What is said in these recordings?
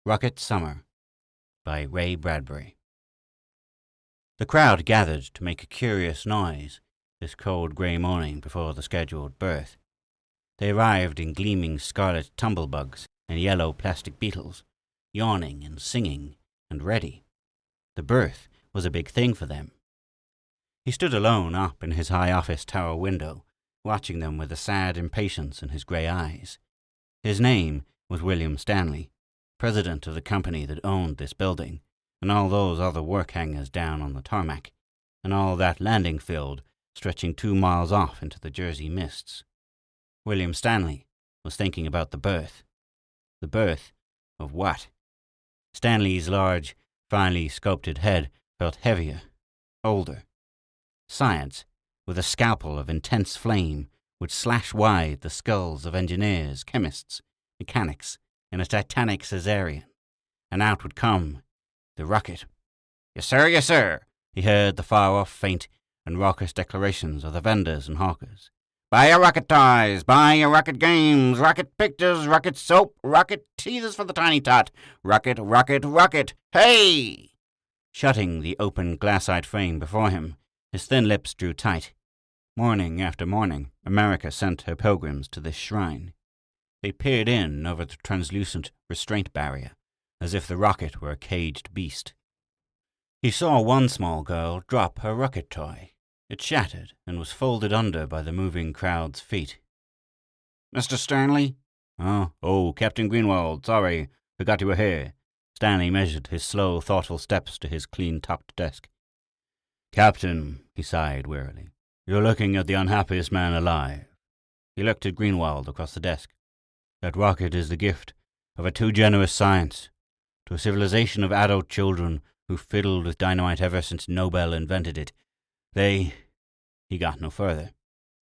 Rocket Summer by Ray Bradbury. The crowd gathered to make a curious noise this cold grey morning before the scheduled birth. They arrived in gleaming scarlet tumblebugs and yellow plastic beetles, yawning and singing and ready. The birth was a big thing for them. He stood alone up in his high office tower window, watching them with a sad impatience in his grey eyes. His name was William Stanley, president of the company that owned this building, and all those other work hangars down on the tarmac, and all that landing field stretching 2 miles off into the Jersey mists. William Stanley was thinking about the birth. The birth of what? Stanley's large, finely sculpted head felt heavier, older. Science, with a scalpel of intense flame, would slash wide the skulls of engineers, chemists, mechanics, in a titanic cesarean, and out would come the rocket. Yes, sir, yes, sir, he heard the far-off faint and raucous declarations of the vendors and hawkers. Buy your rocket toys, buy your rocket games, rocket pictures, rocket soap, rocket teasers for the tiny tot, rocket, rocket, rocket, hey! Shutting the open glassite frame before him, his thin lips drew tight. Morning after morning, America sent her pilgrims to this shrine. They peered in over the translucent restraint barrier, as if the rocket were a caged beast. He saw one small girl drop her rocket toy. It shattered and was folded under by the moving crowd's feet. Mr. Stanley? Oh, Captain Greenwald, sorry, forgot you were here. Stanley measured his slow, thoughtful steps to his clean-topped desk. Captain, he sighed wearily, you're looking at the unhappiest man alive. He looked at Greenwald across the desk. That rocket is the gift of a too generous science to a civilization of adult children who fiddled with dynamite ever since Nobel invented it. He got no further.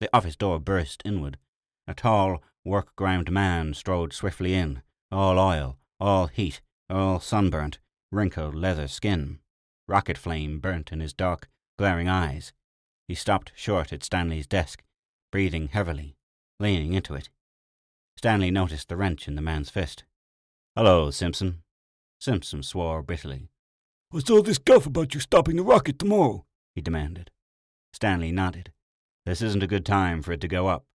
The office door burst inward. A tall, work-grimed man strode swiftly in, all oil, all heat, all sunburnt, wrinkled leather skin. Rocket flame burnt in his dark, glaring eyes. He stopped short at Stanley's desk, breathing heavily, leaning into it. Stanley noticed the wrench in the man's fist. Hello, Simpson. Simpson swore bitterly. What's all this guff about you stopping the rocket tomorrow? He demanded. Stanley nodded. This isn't a good time for it to go up.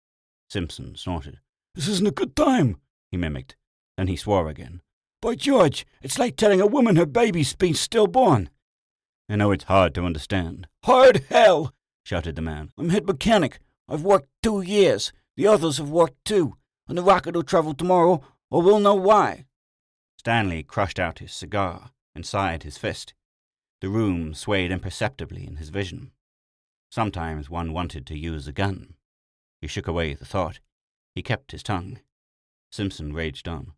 Simpson snorted. This isn't a good time, he mimicked. Then he swore again. By George, it's like telling a woman her baby's been stillborn. I know it's hard to understand. Hard hell, shouted the man. I'm head mechanic. I've worked 2 years. The others have worked too. And the rocket will travel tomorrow, or we'll know why. Stanley crushed out his cigar and sighed his fist. The room swayed imperceptibly in his vision. Sometimes one wanted to use a gun. He shook away the thought. He kept his tongue. Simpson raged on.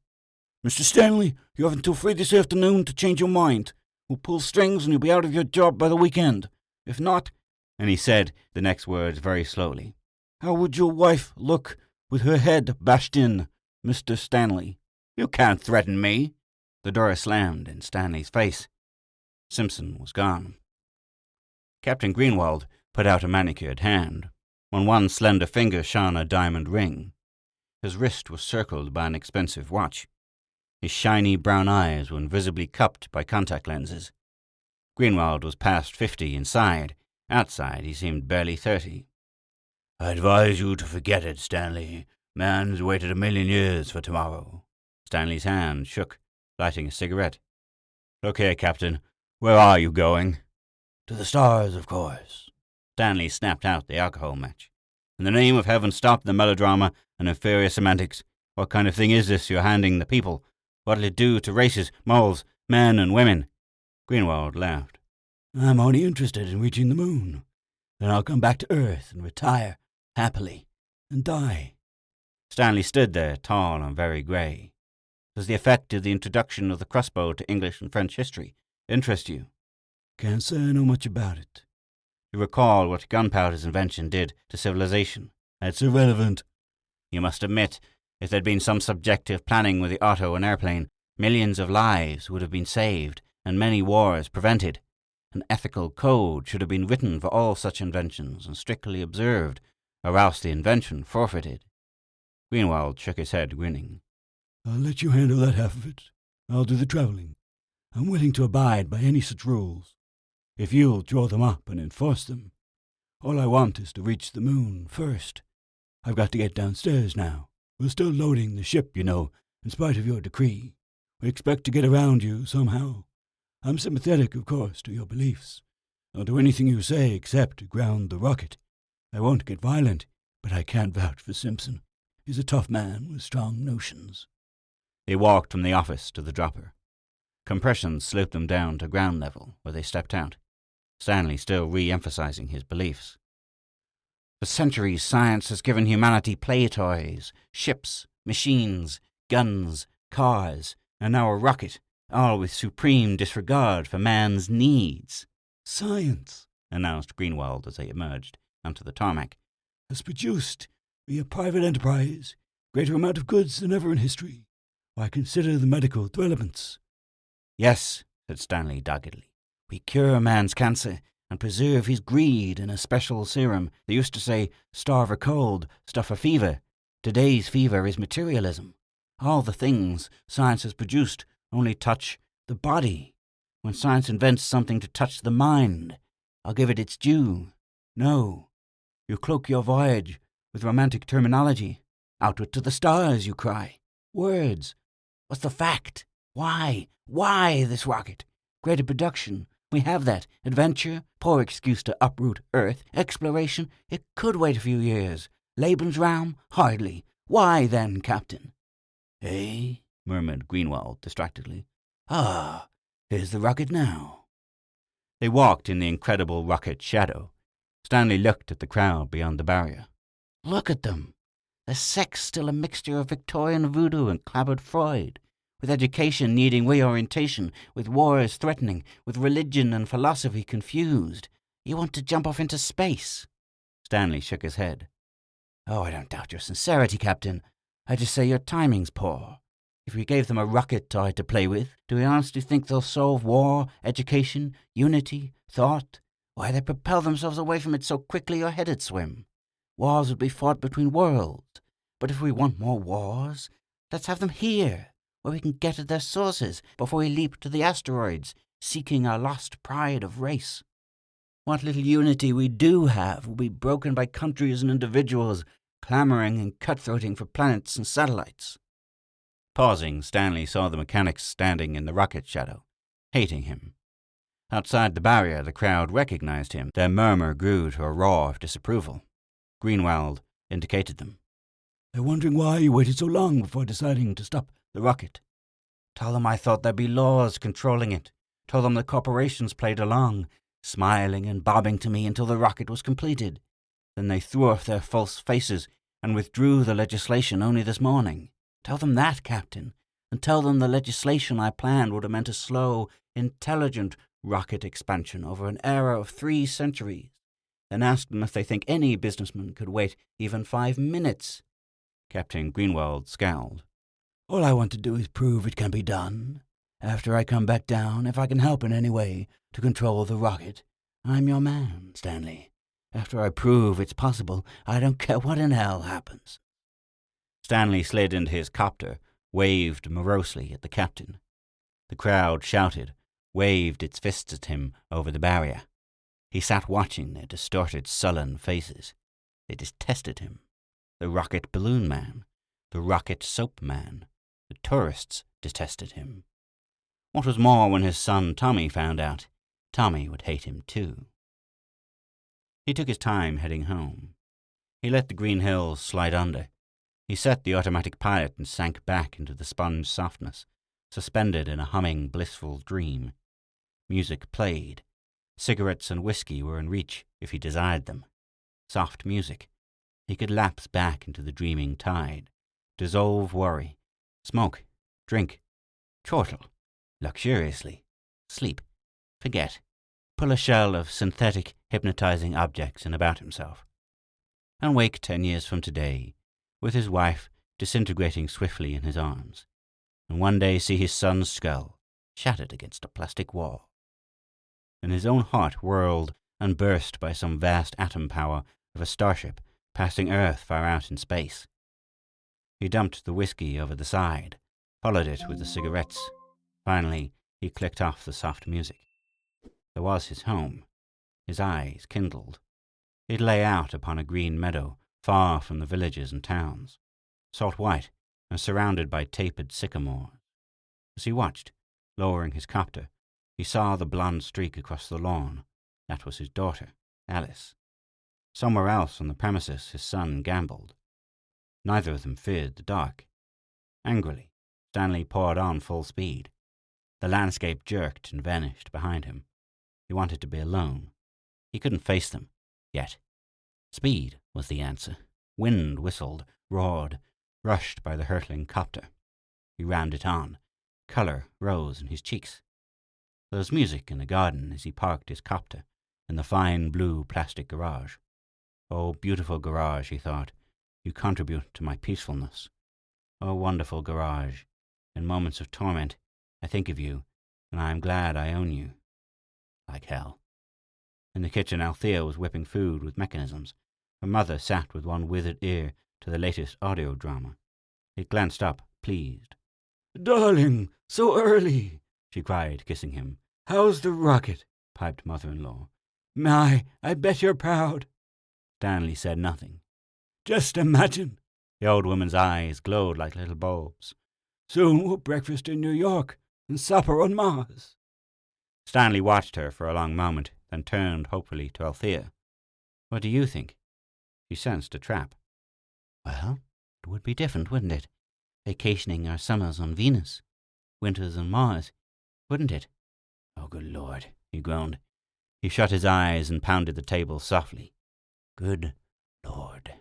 Mr. Stanley, you have until 3 this afternoon to change your mind. We'll pull strings and you'll be out of your job by the weekend. If not, and he said the next words very slowly, how would your wife look with her head bashed in, Mr. Stanley? You can't threaten me. The door slammed in Stanley's face. Simpson was gone. Captain Greenwald put out a manicured hand. On one slender finger shone a diamond ring. His wrist was circled by an expensive watch. His shiny brown eyes were invisibly cupped by contact lenses. Greenwald was past 50 inside. Outside, he seemed barely 30. I advise you to forget it, Stanley. Man's waited 1,000,000 years for tomorrow. Stanley's hand shook, lighting a cigarette. Look here, Captain. Where are you going? To the stars, of course. Stanley snapped out the alcohol match. In the name of heaven, stop the melodrama and inferior semantics. What kind of thing is this you're handing the people? What'll it do to races, morals, men and women? Greenwald laughed. I'm only interested in reaching the moon. Then I'll come back to Earth and retire, happily, and die. Stanley stood there, tall and very grey. Does the effect of the introduction of the crossbow to English and French history interest you? Can't say I know much about it. You recall what gunpowder's invention did to civilization. That's irrelevant. You must admit, if there'd been some subjective planning with the auto and airplane, millions of lives would have been saved and many wars prevented. An ethical code should have been written for all such inventions and strictly observed, or else the invention forfeited. Greenwald shook his head, grinning. I'll let you handle that half of it. I'll do the traveling. I'm willing to abide by any such rules, if you'll draw them up and enforce them. All I want is to reach the moon first. I've got to get downstairs now. We're still loading the ship, you know, in spite of your decree. We expect to get around you somehow. I'm sympathetic, of course, to your beliefs. I'll do anything you say except ground the rocket. I won't get violent, but I can't vouch for Simpson. He's a tough man with strong notions. They walked from the office to the dropper. Compression sloped them down to ground level, where they stepped out, Stanley still re-emphasizing his beliefs. For centuries, science has given humanity play toys, ships, machines, guns, cars, and now a rocket, all with supreme disregard for man's needs. Science, announced Greenwald as they emerged onto the tarmac, has produced, via private enterprise, greater amount of goods than ever in history. Why consider the medical developments? Yes, said Stanley doggedly. We cure man's cancer and preserve his greed in a special serum. They used to say, starve a cold, stuff a fever. Today's fever is materialism. All the things science has produced only touch the body. When science invents something to touch the mind, I'll give it its due. No, you cloak your voyage with romantic terminology. Outward to the stars, you cry. Words. What's the fact? Why? Why this rocket? Greater production. We have that. Adventure. Poor excuse to uproot Earth. Exploration. It could wait a few years. Lebensraum? Hardly. Why then, Captain? Eh? Murmured Greenwald distractedly. Ah, here's the rocket now. They walked in the incredible rocket shadow. Stanley looked at the crowd beyond the barrier. Look at them. The sex still a mixture of Victorian voodoo and clabbered Freud, with education needing reorientation, with wars threatening, with religion and philosophy confused. You want to jump off into space? Stanley shook his head. Oh, I don't doubt your sincerity, Captain. I just say your timing's poor. If we gave them a rocket toy to play with, do we honestly think they'll solve war, education, unity, thought? Why, they propel themselves away from it so quickly your head'd swim. Wars would be fought between worlds. But if we want more wars, let's have them here, where we can get at their sources before we leap to the asteroids, seeking our lost pride of race. What little unity we do have will be broken by countries and individuals clamoring and cutthroating for planets and satellites. Pausing, Stanley saw the mechanics standing in the rocket shadow, hating him. Outside the barrier, the crowd recognized him. Their murmur grew to a roar of disapproval. Greenwald indicated them. They're wondering why you waited so long before deciding to stop the rocket. Tell them I thought there'd be laws controlling it. Tell them the corporations played along, smiling and bobbing to me until the rocket was completed. Then they threw off their false faces and withdrew the legislation only this morning. Tell them that, Captain, and tell them the legislation I planned would have meant a slow, intelligent rocket expansion over an era of 3 centuries. Then ask them if they think any businessman could wait even 5 minutes. Captain Greenwald scowled. All I want to do is prove it can be done. After I come back down, if I can help in any way to control the rocket, I'm your man, Stanley. After I prove it's possible, I don't care what in hell happens. Stanley slid into his copter, waved morosely at the captain. The crowd shouted, waved its fists at him over the barrier. He sat watching their distorted, sullen faces. They detested him. The rocket balloon man, the rocket soap man, the tourists detested him. What was more, when his son Tommy found out, Tommy would hate him too. He took his time heading home. He let the green hills slide under. He set the automatic pilot and sank back into the sponge softness, suspended in a humming, blissful dream. Music played. Cigarettes and whiskey were in reach if he desired them. Soft music. He could lapse back into the dreaming tide, dissolve worry, smoke, drink, chortle, luxuriously, sleep, forget, pull a shell of synthetic, hypnotizing objects in about himself, and wake 10 years from today, with his wife disintegrating swiftly in his arms, and one day see his son's skull shattered against a plastic wall. And his own heart whirled and burst by some vast atom power of a starship passing Earth far out in space. He dumped the whiskey over the side, followed it with the cigarettes, Finally, he clicked off the soft music. There was his home. His eyes kindled. It lay out upon a green meadow, far from the villages and towns, salt white and surrounded by tapered sycamores. As he watched, lowering his copter, he saw the blonde streak across the lawn. That was his daughter, Alice. Somewhere else on the premises his son gambled. Neither of them feared the dark. Angrily, Stanley poured on full speed. The landscape jerked and vanished behind him. He wanted to be alone. He couldn't face them, yet. Speed was the answer. Wind whistled, roared, rushed by the hurtling copter. He rammed it on. Colour rose in his cheeks. There was music in the garden as he parked his copter in the fine blue plastic garage. Oh, beautiful garage, he thought. You contribute to my peacefulness. Oh, wonderful garage. In moments of torment, I think of you, and I am glad I own you. Like hell. In the kitchen, Althea was whipping food with mechanisms. Her mother sat with one withered ear to the latest audio drama. He glanced up, pleased. "Darling, so early," she cried, kissing him. "How's the rocket?" Piped mother-in-law. "My, I bet you're proud." Stanley said nothing. "Just imagine." The old woman's eyes glowed like little bulbs. "Soon we'll breakfast in New York and supper on Mars." Stanley watched her for a long moment, then turned hopefully to Althea. What do you think? She sensed a trap. Well, it would be different, wouldn't it? Vacationing our summers on Venus, winters on Mars, wouldn't it? Oh, good Lord, he groaned. He shut his eyes and pounded the table softly. Good Lord.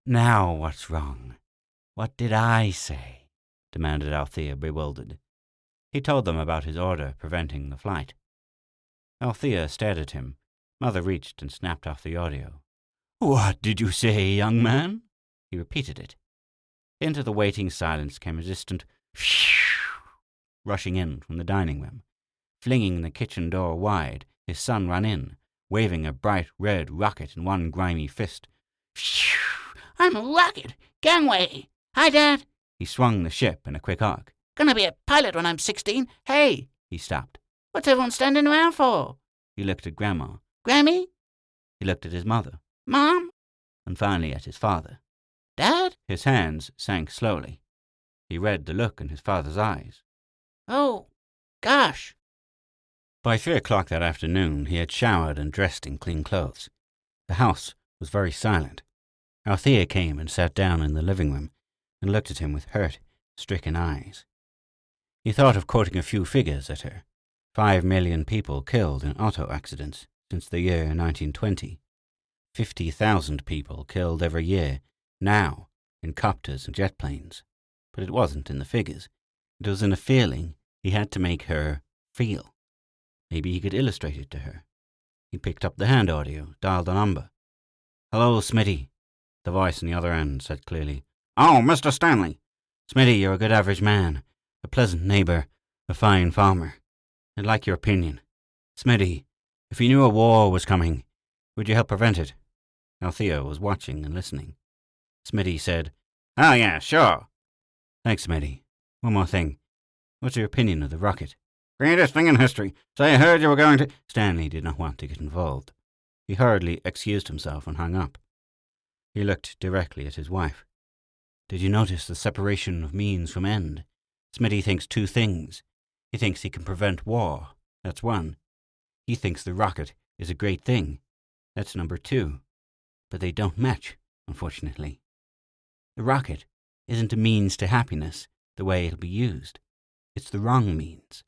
Now what's wrong? What did I say? Demanded Althea, bewildered. He told them about his order preventing the flight. Althea stared at him. Mother reached and snapped off the audio. What did you say, young man? He repeated it. Into the waiting silence came a distant rushing in from the dining room. Flinging the kitchen door wide, his son ran in, waving a bright red rocket in one grimy fist. I'm a rocket! Gangway! Hi, Dad! He swung the ship in a quick arc. Gonna be a pilot when I'm 16. Hey! He stopped. What's everyone standing around for? He looked at Grandma. Grammy? He looked at his mother. Mom? And finally at his father. Dad? His hands sank slowly. He read the look in his father's eyes. Oh, gosh. By 3 o'clock that afternoon, he had showered and dressed in clean clothes. The house was very silent. Althea came and sat down in the living room and looked at him with hurt, stricken eyes. He thought of quoting a few figures at her. 5 million people killed in auto accidents since the year 1920. 50,000 people killed every year, now, in copters and jet planes. But it wasn't in the figures. It was in a feeling he had to make her feel. Maybe he could illustrate it to her. He picked up the hand audio, dialed a number. Hello, Smitty. The voice on the other end said clearly. Oh, Mr. Stanley. Smitty, you're a good average man, a pleasant neighbour, a fine farmer. I'd like your opinion. Smitty, if you knew a war was coming, would you help prevent it? Althea was watching and listening. Smitty said, Oh, yeah, sure. Thanks, Smitty. One more thing. What's your opinion of the rocket? Greatest thing in history. So I heard you were going to... Stanley did not want to get involved. He hurriedly excused himself and hung up. He looked directly at his wife. Did you notice the separation of means from end? Smitty thinks 2 things. He thinks he can prevent war. That's 1. He thinks the rocket is a great thing. That's number 2. But they don't match, unfortunately. The rocket isn't a means to happiness the way it'll be used. It's the wrong means.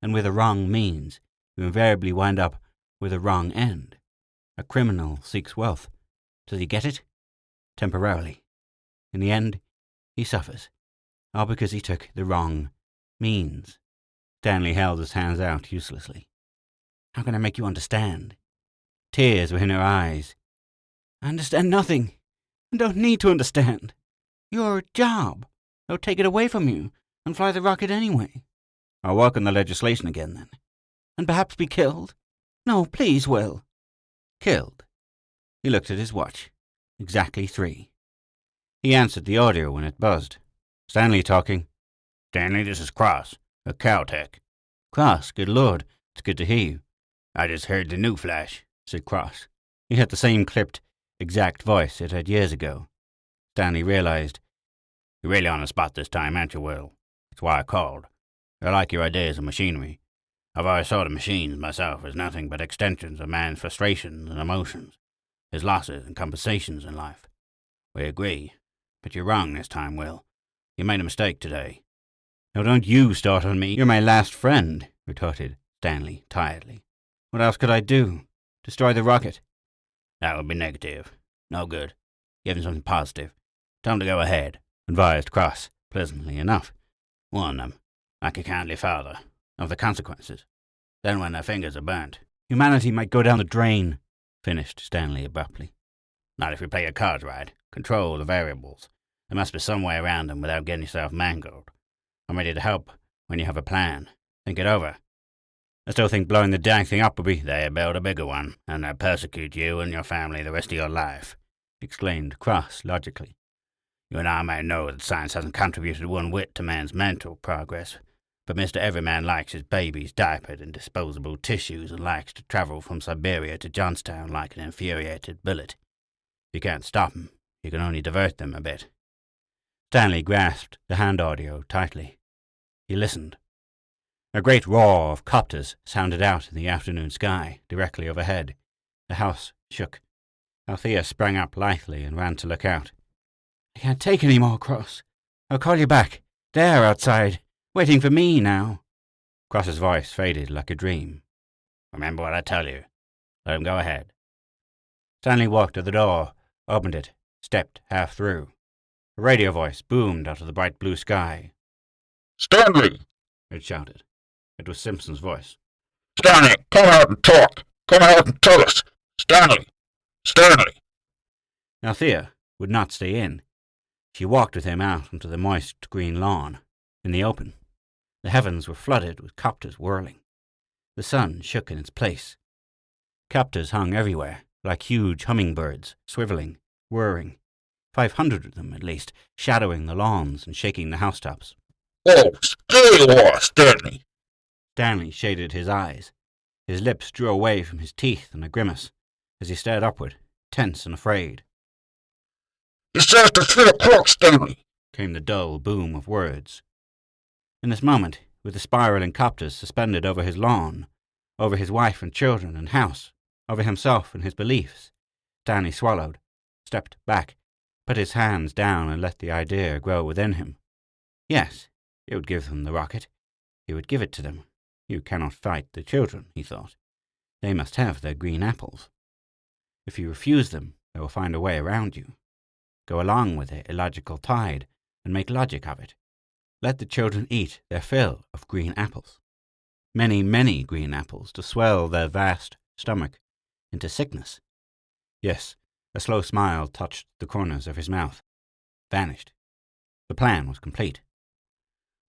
And with a wrong means, you invariably wind up with a wrong end. A criminal seeks wealth. Does he get it? Temporarily. In the end, he suffers. All because he took the wrong means. Stanley held his hands out uselessly. How can I make you understand? Tears were in her eyes. I understand nothing. I don't need to understand. Your job. They'll take it away from you and fly the rocket anyway. I'll work on the legislation again then. And perhaps be killed? No, please, Will. Killed. He looked at his watch. Exactly 3. He answered the audio when it buzzed. Stanley talking. Stanley, this is Cross, a Caltech. Cross, good Lord, it's good to hear you. I just heard the new flash, said Cross. He had the same clipped, exact voice it had years ago. Stanley realized. You're really on the spot this time, aren't you, Will? That's why I called. I like your ideas of machinery. I've always thought of machines myself as nothing but extensions of man's frustrations and emotions, his losses and compensations in life. We agree. But you're wrong this time, Will. You made a mistake today. Now don't you start on me. You're my last friend, retorted Stanley tiredly. What else could I do? Destroy the rocket? That would be negative. No good. Give him something positive. Tell him to go ahead, advised Cross, pleasantly enough. Warn them, like a kindly father, of the consequences. Then when their fingers are burnt, humanity might go down the drain, finished Stanley abruptly. Not if you play your cards right. Control the variables. There must be some way around them without getting yourself mangled. I'm ready to help when you have a plan. Think it over. I still think blowing the dang thing up would be they build a bigger one, and they'll persecute you and your family the rest of your life, exclaimed Cross logically. You and I may know that science hasn't contributed one whit to man's mental progress, but Mr. Everyman likes his babies diapered in disposable tissues and likes to travel from Siberia to Johnstown like an infuriated bullet. You can't stop him. You can only divert them a bit. Stanley grasped the hand audio tightly. He listened. A great roar of copters sounded out in the afternoon sky, directly overhead. The house shook. Althea sprang up lithely and ran to look out. I can't take any more, Cross. I'll call you back. They're outside, waiting for me now. Cross's voice faded like a dream. Remember what I tell you. Let him go ahead. Stanley walked to the door, opened it, stepped half through. A radio voice boomed out of the bright blue sky. Stanley! It shouted. It was Simpson's voice. Stanley, come out and talk! Come out and tell us! Stanley! Stanley! Althea would not stay in. She walked with him out onto the moist green lawn, in the open. The heavens were flooded with copters whirling. The sun shook in its place. Copters hung everywhere, like huge hummingbirds, swiveling, whirring. 500 of them, at least, shadowing the lawns and shaking the housetops. Oh, there you are, Stanley! Stanley shaded his eyes. His lips drew away from his teeth in a grimace, as he stared upward, tense and afraid. It's after 3 o'clock, Stanley! Came the dull boom of words. In this moment, with the spiraling copters suspended over his lawn, over his wife and children and house, over himself and his beliefs, Stanley swallowed, stepped back, put his hands down and let the idea grow within him. Yes, he would give them the rocket. He would give it to them. You cannot fight the children, he thought. They must have their green apples. If you refuse them, they will find a way around you. Go along with their illogical tide and make logic of it. Let the children eat their fill of green apples. Many, many green apples to swell their vast stomach into sickness. Yes, a slow smile touched the corners of his mouth. Vanished. The plan was complete.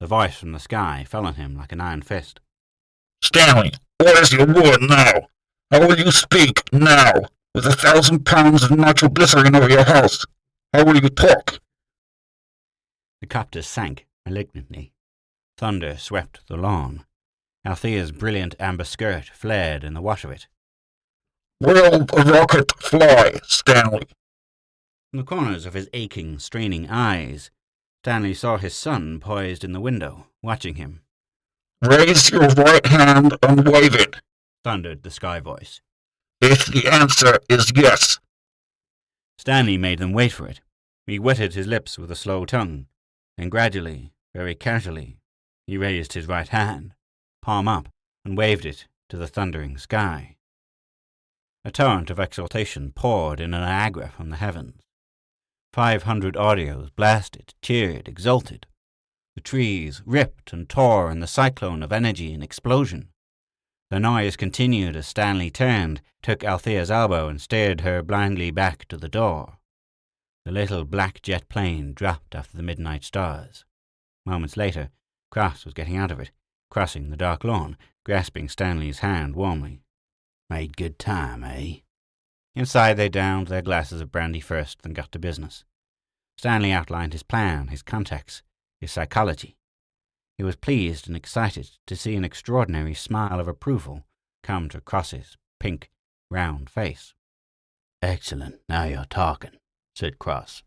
The voice from the sky fell on him like an iron fist. Stanley, what is your word now? How will you speak now, with 1,000 pounds of nitroglycerin over your house? How will you talk? The copters sank malignantly. Thunder swept the lawn. Althea's brilliant amber skirt flared in the wash of it. Will the rocket fly, Stanley? From the corners of his aching, straining eyes, Stanley saw his son poised in the window, watching him. Raise your right hand and wave it, thundered the sky voice. If the answer is yes. Stanley made them wait for it. He wetted his lips with a slow tongue, and gradually, very casually, he raised his right hand, palm up, and waved it to the thundering sky. A torrent of exultation poured in a Niagara from the heavens. 500 audios blasted, cheered, exulted. The trees ripped and tore in the cyclone of energy and explosion. The noise continued as Stanley turned, took Althea's elbow, and steered her blindly back to the door. The little black jet plane dropped after the midnight stars. Moments later, Cross was getting out of it, crossing the dark lawn, grasping Stanley's hand warmly. Made good time, eh? Inside they downed their glasses of brandy first, then got to business. Stanley outlined his plan, his contacts, his psychology. He was pleased and excited to see an extraordinary smile of approval come to Cross's pink, round face. "Excellent, now you're talking," said Cross.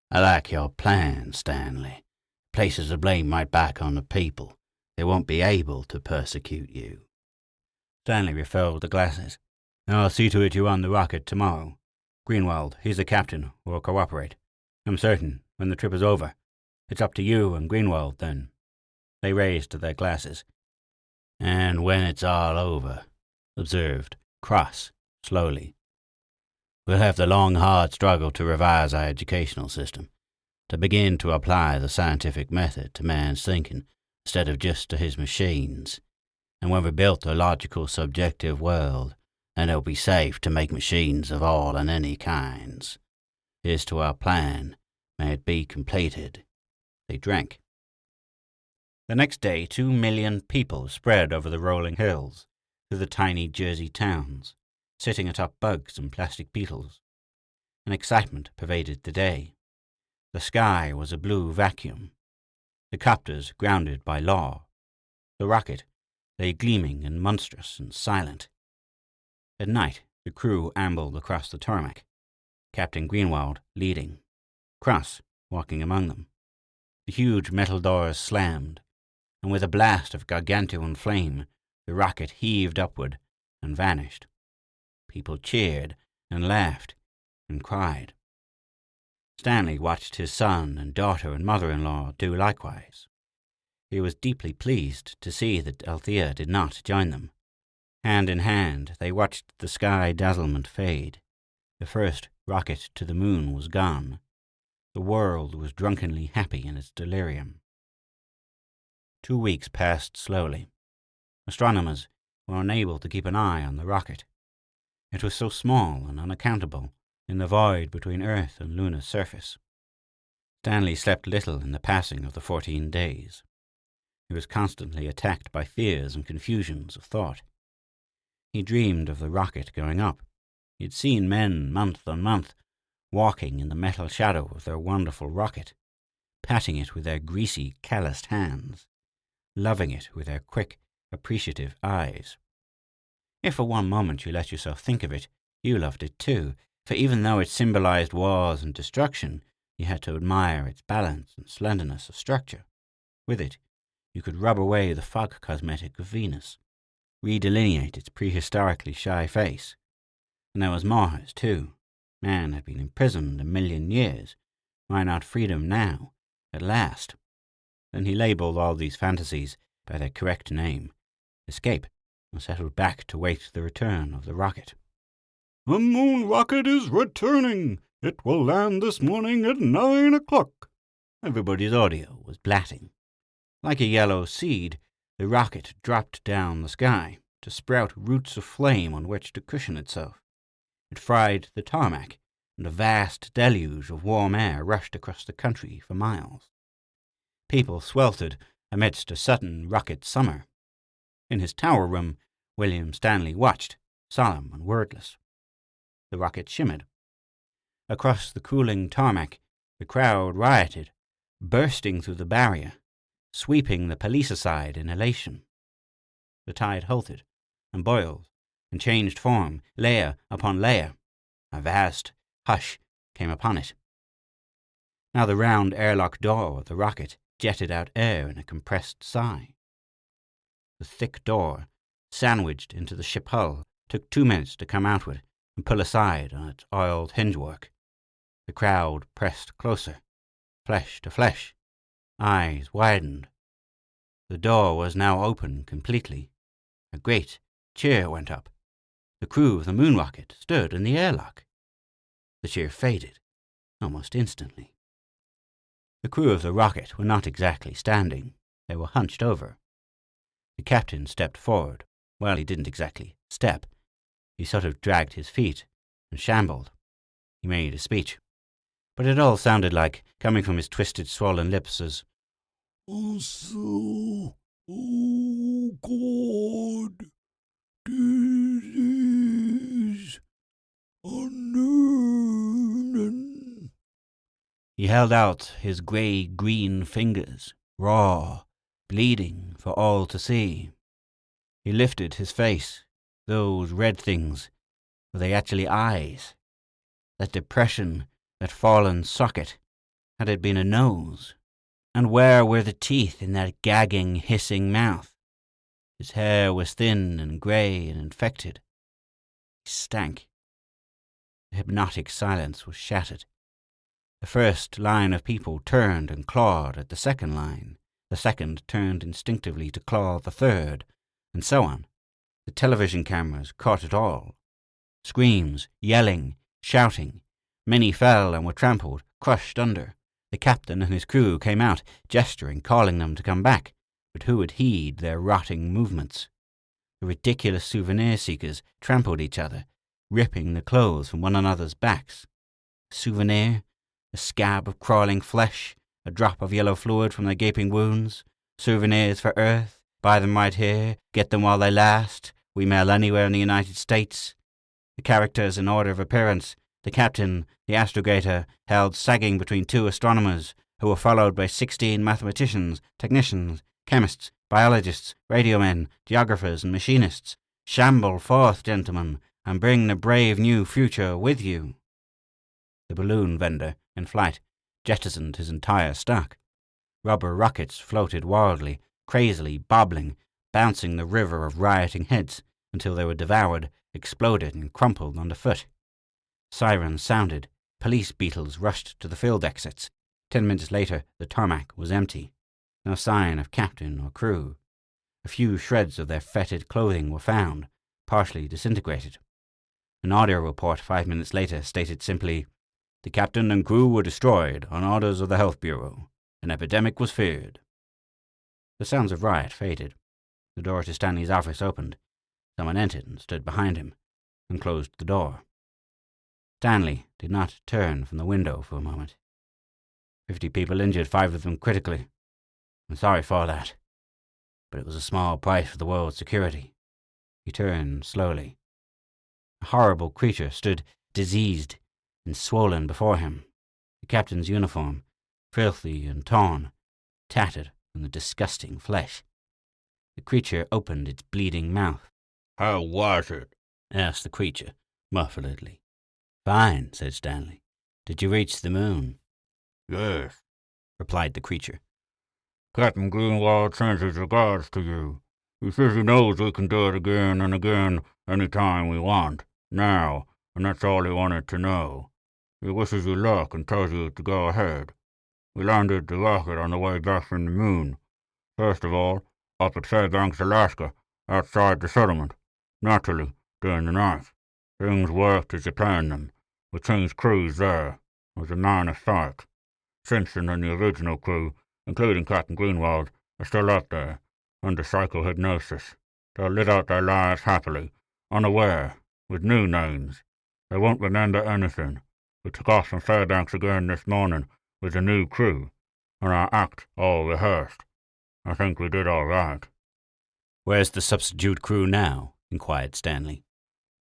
"I like your plan, Stanley. Places the blame right back on the people. They won't be able to persecute you." Stanley refilled the glasses. "I'll see to it you're on the rocket tomorrow. Greenwald, he's the captain, will cooperate. I'm certain, when the trip is over. It's up to you and Greenwald, then." They raised their glasses. "And when it's all over," observed Cross slowly, "we'll have the long, hard struggle to revise our educational system, to begin to apply the scientific method to man's thinking instead of just to his machines. And when we've built a logical, subjective world, then it'll be safe to make machines of all and any kinds. Here's to our plan. May it be completed." They drank. The next day, 2 million people spread over the rolling hills, through the tiny Jersey towns, sitting atop bugs and plastic beetles. An excitement pervaded the day. The sky was a blue vacuum. The copters grounded by law. The rocket lay gleaming and monstrous and silent. At night, the crew ambled across the tarmac, Captain Greenwald leading, Cross walking among them. The huge metal doors slammed, and with a blast of gargantuan flame, the rocket heaved upward and vanished. People cheered and laughed and cried. Stanley watched his son and daughter and mother-in-law do likewise. He was deeply pleased to see that Althea did not join them. Hand in hand, they watched the sky dazzlement fade. The first rocket to the moon was gone. The world was drunkenly happy in its delirium. 2 weeks passed slowly. Astronomers were unable to keep an eye on the rocket. It was so small and unaccountable in the void between Earth and Luna's surface. Stanley slept little in the passing of the 14 days. He was constantly attacked by fears and confusions of thought. He dreamed of the rocket going up. He had seen men, month on month, walking in the metal shadow of their wonderful rocket, patting it with their greasy, calloused hands, loving it with their quick, appreciative eyes. If for one moment you let yourself think of it, you loved it too, for even though it symbolized wars and destruction, you had to admire its balance and slenderness of structure. With it, you could rub away the fog cosmetic of Venus, redelineate its prehistorically shy face. And there was Mars, too. Man had been imprisoned 1,000,000 years. Why not freedom now, at last? Then he labeled all these fantasies by their correct name, escape, and settled back to wait the return of the rocket. "The moon rocket is returning. It will land this morning at 9 o'clock. Everybody's audio was blatting. Like a yellow seed, the rocket dropped down the sky to sprout roots of flame on which to cushion itself. It fried the tarmac, and a vast deluge of warm air rushed across the country for miles. People sweltered amidst a sudden rocket summer. In his tower room, William Stanley watched, solemn and wordless. The rocket shimmered. Across the cooling tarmac, the crowd rioted, bursting through the barrier, sweeping the police aside in elation. The tide halted and boiled and changed form, layer upon layer. A vast hush came upon it. Now the round airlock door of the rocket jetted out air in a compressed sigh. The thick door, sandwiched into the ship hull, took 2 minutes to come outward and pull aside on its oiled hingework. The crowd pressed closer, flesh to flesh. Eyes widened. The door was now open completely. A great cheer went up. The crew of the moon rocket stood in the airlock. The cheer faded almost instantly. The crew of the rocket were not exactly standing. They were hunched over. The captain stepped forward. Well, he didn't exactly step. He sort of dragged his feet and shambled. He made a speech. But it all sounded like, coming from his twisted, swollen lips, as, "Also, oh God, this is unknown." He held out his grey-green fingers, raw, bleeding for all to see. He lifted his face. Those red things, were they actually eyes? That depression, that fallen socket, had it been a nose? And where were the teeth in that gagging, hissing mouth? His hair was thin and grey and infected. He stank. The hypnotic silence was shattered. The first line of people turned and clawed at the second line. The second turned instinctively to claw the third, and so on. The television cameras caught it all. Screams, yelling, shouting. Many fell and were trampled, crushed under. The captain and his crew came out, gesturing, calling them to come back. But who would heed their rotting movements? The ridiculous souvenir seekers trampled each other, ripping the clothes from one another's backs. A souvenir? A scab of crawling flesh? A drop of yellow fluid from their gaping wounds? Souvenirs for Earth? Buy them right here, get them while they last. We mail anywhere in the United States. The characters in order of appearance. The captain, the astrogator, held sagging between two astronomers, who were followed by 16 mathematicians, technicians, chemists, biologists, radiomen, geographers, and machinists. Shamble forth, gentlemen, and bring the brave new future with you. The balloon vendor, in flight, jettisoned his entire stock. Rubber rockets floated wildly, crazily bobbling, bouncing the river of rioting heads until they were devoured, exploded, and crumpled underfoot. Sirens sounded. Police beetles rushed to the field exits. 10 minutes later, the tarmac was empty. No sign of captain or crew. A few shreds of their fetid clothing were found, partially disintegrated. An audio report 5 minutes later stated simply, "The captain and crew were destroyed on orders of the Health Bureau. An epidemic was feared." The sounds of riot faded. The door to Stanley's office opened. Someone entered and stood behind him, and closed the door. Stanley did not turn from the window for a moment. 50 people injured, 5 of them critically. I'm sorry for that, but it was a small price for the world's security. He turned slowly. A horrible creature stood diseased and swollen before him. The captain's uniform, filthy and torn, tattered from the disgusting flesh. The creature opened its bleeding mouth. "How was it?" asked the creature, muffledly. "Fine," said Stanley. "Did you reach the moon?" "Yes," replied the creature. "Captain Greenwald sends his regards to you. He says he knows we can do it again and again any time we want, now, and that's all he wanted to know. He wishes you luck and tells you to go ahead. We landed the rocket on the way back from the moon. First of all, up at Fairbanks, Alaska, outside the settlement. Naturally, during the night. Things worked as you planned them. We changed crews there. It was a minor sight. Simpson and the original crew, including Captain Greenwald, are still up there, under psychohypnosis. They'll live out their lives happily, unaware, with new names. They won't remember anything. We took off from Fairbanks again this morning with a new crew, and our act all rehearsed. I think we did all right." "Where's the substitute crew now?" inquired Stanley.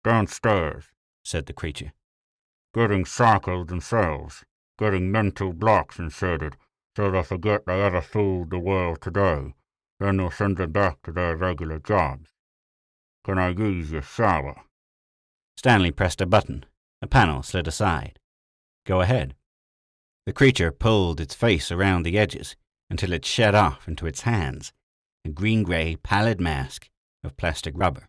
"Downstairs," said the creature. "Getting cycled themselves, getting mental blocks inserted so they'll forget they ever fooled the world today. Then they'll send them back to their regular jobs. Can I use your shower?" Stanley pressed a button. A panel slid aside. "Go ahead." The creature pulled its face around the edges until it shed off into its hands, a green-gray pallid mask of plastic rubber.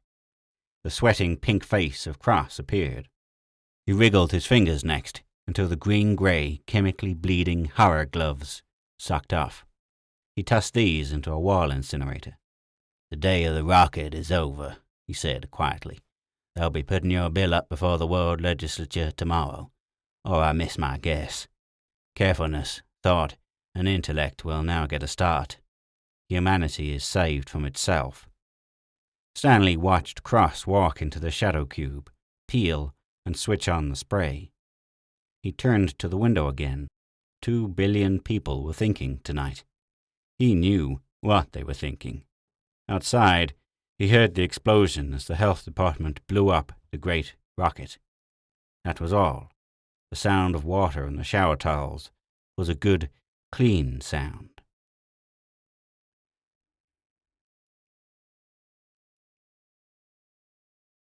The sweating pink face of Cross appeared. He wriggled his fingers next until the green-gray, chemically bleeding horror gloves sucked off. He tossed these into a wall incinerator. "The day of the rocket is over," he said quietly. "They'll be putting your bill up before the World Legislature tomorrow, or I miss my guess. Carefulness, thought, and intellect will now get a start. Humanity is saved from itself." Stanley watched Cross walk into the shadow cube, peel, and switch on the spray. He turned to the window again. 2 billion people were thinking tonight. He knew what they were thinking. Outside, he heard the explosion as the health department blew up the great rocket. That was all. The sound of water in the shower towels was a good, clean sound.